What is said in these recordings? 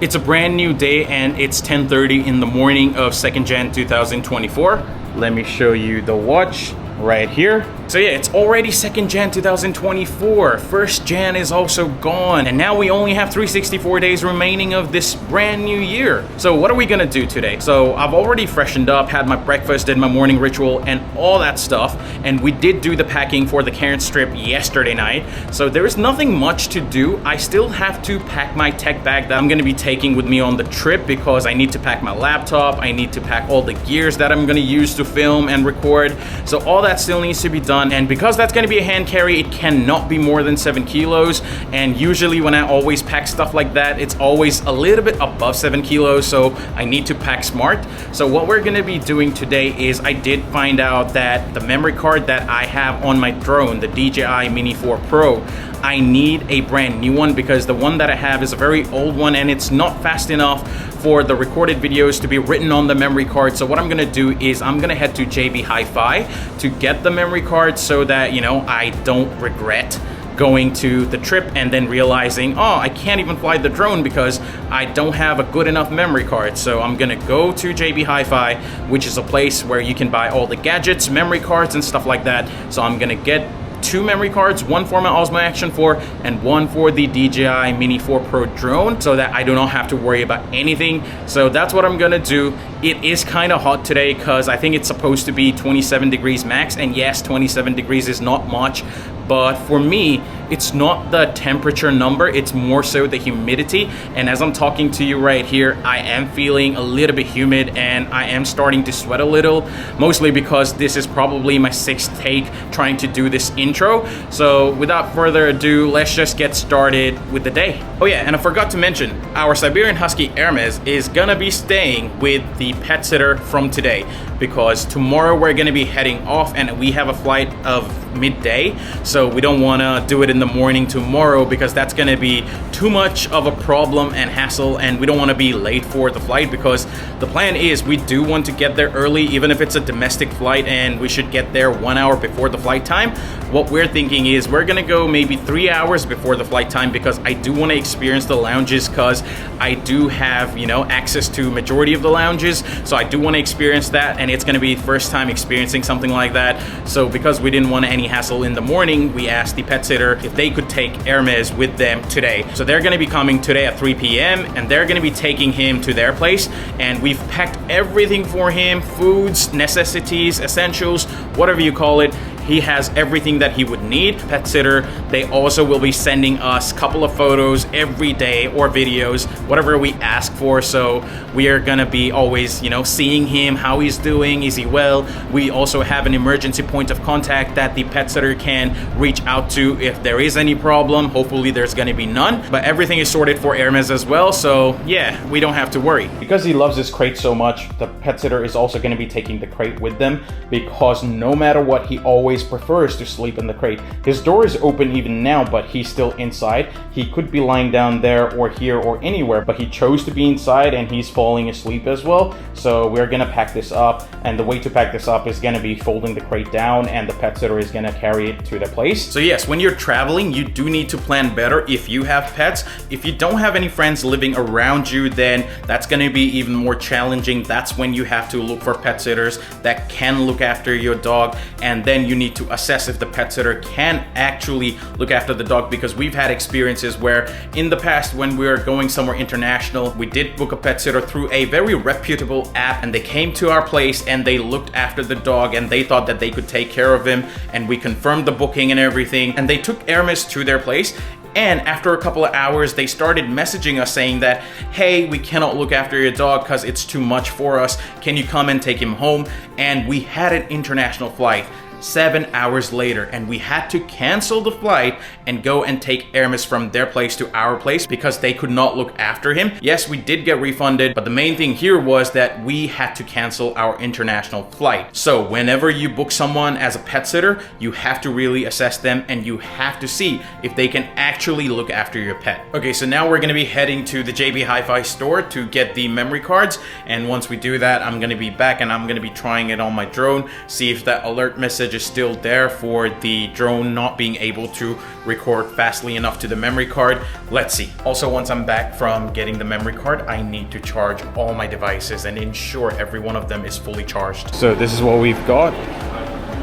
It's a brand new day and it's 10:30 in the morning of 2nd Jan 2024. Let me show you the watch right here. So yeah, it's already 2nd Jan 2024. 1st Jan is also gone. And now we only have 364 days remaining of this brand new year. So what are we gonna do today? So I've already freshened up, had my breakfast, did my morning ritual and all that stuff. And we did do the packing for the Cairns trip yesterday night. So there is nothing much to do. I still have to pack my tech bag that I'm gonna be taking with me on the trip because I need to pack my laptop. I need to pack all the gears that I'm gonna use to film and record. So all that still needs to be done. And because that's going to be a hand carry, it cannot be more than 7 kilos. And usually when I always pack stuff like that, it's always a little bit above 7 kilos. So I need to pack smart. So what we're going to be doing today is I did find out that the memory card that I have on my drone, the DJI Mini 4 Pro, I need a brand new one because the one that I have is a very old one and it's not fast enough for the recorded videos to be written on the memory card. So what I'm gonna do is I'm gonna head to JB Hi-Fi to get the memory card so that, you know, I don't regret going to the trip and then realizing, oh, I can't even fly the drone because I don't have a good enough memory card. So I'm gonna go to JB Hi-Fi, which is a place where you can buy all the gadgets, memory cards and stuff like that. So I'm gonna get 2 memory cards, one for my Osmo Action 4 and one for the DJI Mini 4 Pro drone so that I do not have to worry about anything. So that's what I'm gonna do. It is kind of hot today because I think it's supposed to be 27 degrees max, and yes, 27 degrees is not much, but for me, it's not the temperature number, it's more so the humidity. And as I'm talking to you right here, I am feeling a little bit humid and I am starting to sweat a little, mostly because this is probably my 6th take trying to do this intro. So without further ado, let's just get started with the day. Oh yeah, and I forgot to mention, our Siberian Husky Hermes is gonna be staying with the pet sitter from today because tomorrow we're gonna be heading off and we have a flight of midday. So we don't wanna do it in the morning tomorrow because that's gonna be too much of a problem and hassle, and we don't wanna be late for the flight because the plan is we do want to get there early, even if it's a domestic flight, and we should get there 1 hour before the flight time. What we're thinking is we're gonna go maybe 3 hours before the flight time because I do wanna experience the lounges because I do have, you know, access to majority of the lounges. So I do wanna experience that, and it's gonna be first time experiencing something like that. So because we didn't want any hassle in the morning, we asked the pet sitter if they could take Hermes with them today. So they're gonna be coming today at 3 p.m. and they're gonna be taking him to their place, and we've packed everything for him, foods, necessities, essentials, whatever you call it. He has everything that he would need. Pet sitter, they also will be sending us a couple of photos every day or videos, whatever we ask for. So we are gonna be always, you know, seeing him, how he's doing, is he well? We also have an emergency point of contact that the pet sitter can reach out to if there is any problem. Hopefully there's gonna be none, but everything is sorted for Hermes as well. So yeah, we don't have to worry. Because he loves his crate so much, the pet sitter is also gonna be taking the crate with them because no matter what, he always prefers to sleep in the crate. His door is open even now, but he's still inside. He could be lying down there or here or anywhere, but he chose to be inside and he's falling asleep as well. So we're gonna pack this up, and the way to pack this up is gonna be folding the crate down, and the pet sitter is gonna carry it to the place. So yes, when you're traveling, you do need to plan better if you have pets. If you don't have any friends living around you, then that's gonna be even more challenging. That's when you have to look for pet sitters that can look after your dog, and then you need to assess if the pet sitter can actually look after the dog, because we've had experiences where in the past when we were going somewhere international, we did book a pet sitter through a very reputable app, and they came to our place and they looked after the dog and they thought that they could take care of him, and we confirmed the booking and everything, and they took Hermes to their place. And after a couple of hours, they started messaging us saying that, hey, we cannot look after your dog because it's too much for us. Can you come and take him home? And we had an international flight. 7 hours later, and we had to cancel the flight and go and take Hermes from their place to our place because they could not look after him. Yes, we did get refunded, but the main thing here was that we had to cancel our international flight. So whenever you book someone as a pet sitter, you have to really assess them and you have to see if they can actually look after your pet. Okay, so now we're gonna be heading to the JB Hi-Fi store to get the memory cards, and once we do that, I'm gonna be back and I'm gonna be trying it on my drone, see if that alert message message is still there for the drone not being able to record fastly enough to the memory card. Let's see. Also, once I'm back from getting the memory card, I need to charge all my devices and ensure every one of them is fully charged. So this is what we've got.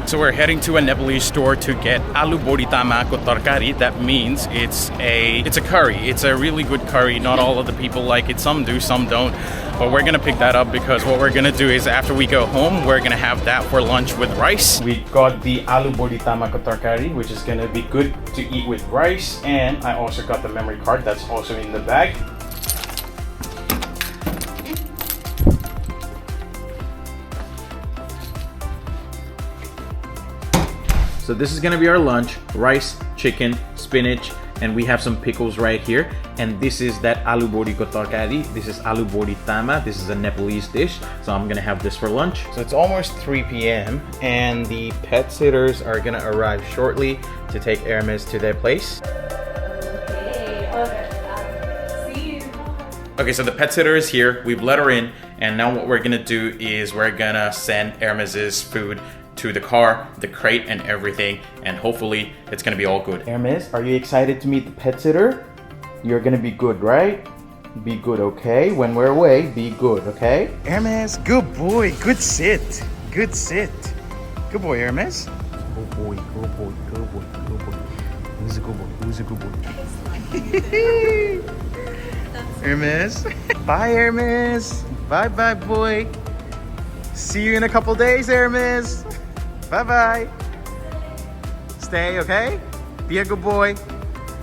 So we're heading to a Nepalese store to get aloo bodi tama ko tarkari. That means it's a curry. It's a really good curry. Not all of the people like it. Some do, some don't. But we're gonna pick that up because what we're gonna do is after we go home, we're gonna have that for lunch with rice. We got the aloo bodi tama ko tarkari, which is gonna be good to eat with rice. And I also got the memory card that's also in the bag. So this is gonna be our lunch: rice, chicken, spinach, and we have some pickles right here. And this is that aloo bodi ko tarkari. This is aloo bodi tama. This is a Nepalese dish. So I'm gonna have this for lunch. So it's almost 3 p.m. and the pet sitters are gonna arrive shortly to take Hermes to their place. See you. Okay, so the pet sitter is here. We've let her in, and now what we're gonna do is we're gonna send Hermes's food to the car, the crate, and everything, and hopefully it's gonna be all good. Hermes, are you excited to meet the pet sitter? You're gonna be good, right? Be good, okay? When we're away, be good, okay? Hermes, good boy, good sit. Good sit. Good boy, Hermes. Good boy, good boy, good boy, good boy. Who's a good boy? Who's a good boy? Hermes. Bye, Hermes. Bye, bye, boy. See you in a couple days, Hermes. Bye-bye. Stay, okay? Be a good boy.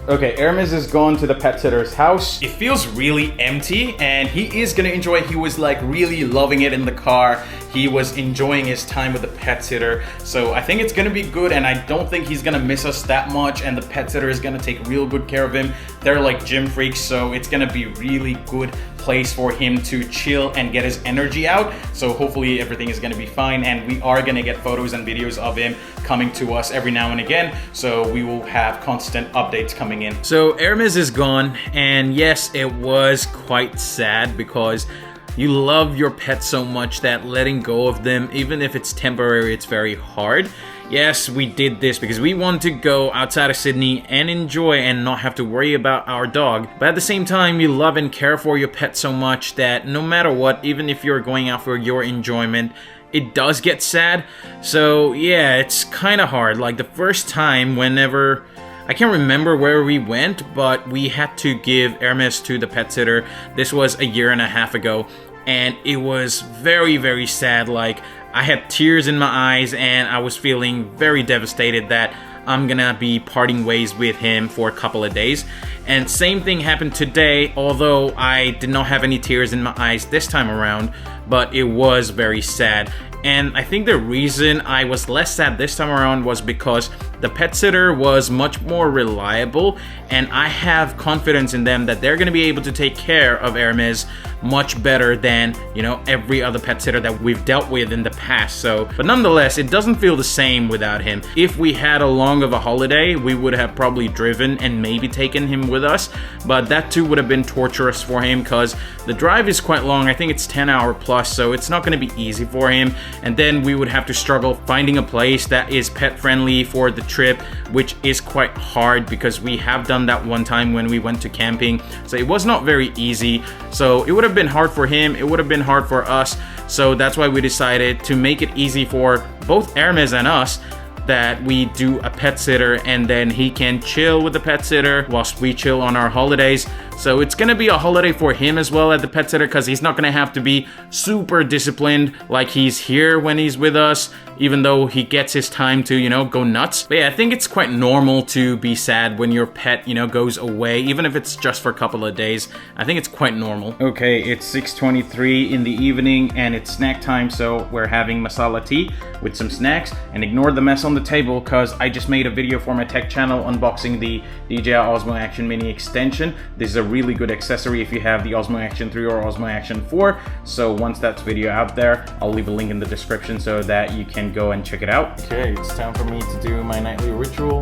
Okay, Hermes is gone to the pet sitter's house. It feels really empty, and he is gonna enjoy it. He was like really loving it in the car. He was enjoying his time with the pet sitter. So I think it's gonna be good, and I don't think he's gonna miss us that much, and the pet sitter is gonna take real good care of him. They're like gym freaks, so it's gonna be really good place for him to chill and get his energy out. So hopefully everything is gonna be fine, and we are gonna get photos and videos of him coming to us every now and again, so we will have constant updates coming in. So Hermes is gone, and yes, it was quite sad because you love your pet so much that letting go of them, even if it's temporary, it's very hard. Yes, we did this because we want to go outside of Sydney and enjoy and not have to worry about our dog. But at the same time, you love and care for your pet so much that no matter what, even if you're going out for your enjoyment, it does get sad. So yeah, it's kind of hard. Like the first time, whenever, I can't remember where we went, but we had to give Hermes to the pet sitter. This was 1.5 years ago, and it was very, very sad. Like, I had tears in my eyes, and I was feeling very devastated that I'm gonna be parting ways with him for a couple of days. And same thing happened today, although I did not have any tears in my eyes this time around, but it was very sad. And I think the reason I was less sad this time around was because the pet sitter was much more reliable, and I have confidence in them that they're going to be able to take care of Hermes much better than, you know, every other pet sitter that we've dealt with in the past. So, but nonetheless, it doesn't feel the same without him. If we had a long of a holiday, we would have probably driven and maybe taken him with us, but that too would have been torturous for him because the drive is quite long. I think it's 10 hours plus, so it's not going to be easy for him. And then we would have to struggle finding a place that is pet friendly for the trip, which is quite hard because we have done that one time when we went to camping. So it was not very easy. So it would have been hard for him. It would have been hard for us. So that's why we decided to make it easy for both Hermes and us, that we do a pet sitter, and then he can chill with the pet sitter whilst we chill on our holidays. So it's gonna be a holiday for him as well at the pet sitter, because he's not gonna have to be super disciplined like he's here when he's with us, even though he gets his time to, you know, go nuts. But yeah, I think it's quite normal to be sad when your pet, you know, goes away, even if it's just for a couple of days. I think it's quite normal. Okay, it's 6:23 in the evening and it's snack time, so we're having masala tea with some snacks. And ignore the mess on the table because I just made a video for my tech channel unboxing the DJI Osmo Action Mini extension. This is a really good accessory if you have the Osmo Action 3 or Osmo Action 4. So once that's video out there, I'll leave a link in the description so that you can go and check it out. Okay, it's time for me to do my nightly ritual.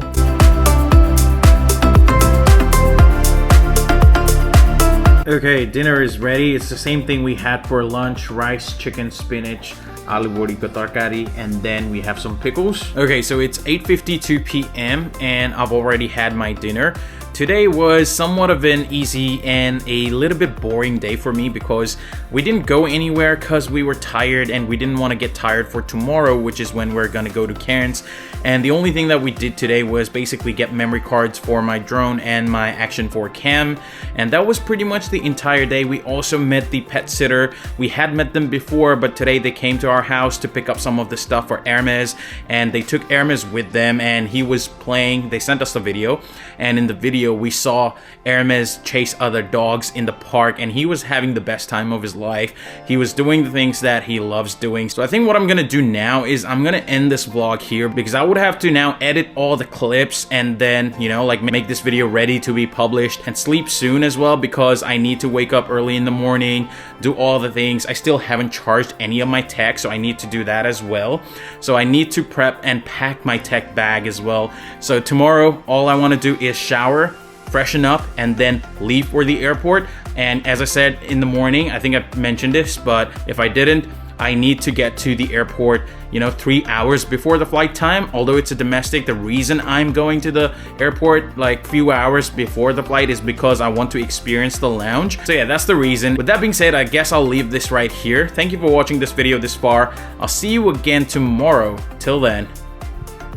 Okay, dinner is ready. It's the same thing we had for lunch: rice, chicken, spinach, aloo bori ko tarkari, and then we have some pickles. Okay, so it's 8:52 p.m. and I've already had my dinner. Today was somewhat of an easy and a little bit boring day for me because we didn't go anywhere because we were tired and we didn't want to get tired for tomorrow, which is when we're gonna go to Cairns. And the only thing that we did today was basically get memory cards for my drone and my Action 4 cam, and that was pretty much the entire day. We also met the pet sitter. We had met them before, but today they came to our house to pick up some of the stuff for Hermes, and they took Hermes with them, and he was playing. They sent us the video, and in the video we saw Hermes chase other dogs in the park, and he was having the best time of his life. He was doing the things that he loves doing. So I think what I'm gonna do now is I'm gonna end this vlog here because I would have to now edit all the clips and then, you know, like make this video ready to be published and sleep soon as well because I need to wake up early in the morning, do all the things. I still haven't charged any of my tech, so I need to do that as well. So I need to prep and pack my tech bag as well. So tomorrow, all I want to do is shower, freshen up, and then leave for the airport. And as I said in the morning, I think I mentioned this, but if I didn't, I need to get to the airport, you know, 3 hours before the flight time. Although it's a domestic, the reason I'm going to the airport like few hours before the flight is because I want to experience the lounge. So yeah, that's the reason. With that being said, I guess I'll leave this right here. Thank you for watching this video this far. I'll see you again tomorrow. Till then,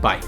bye.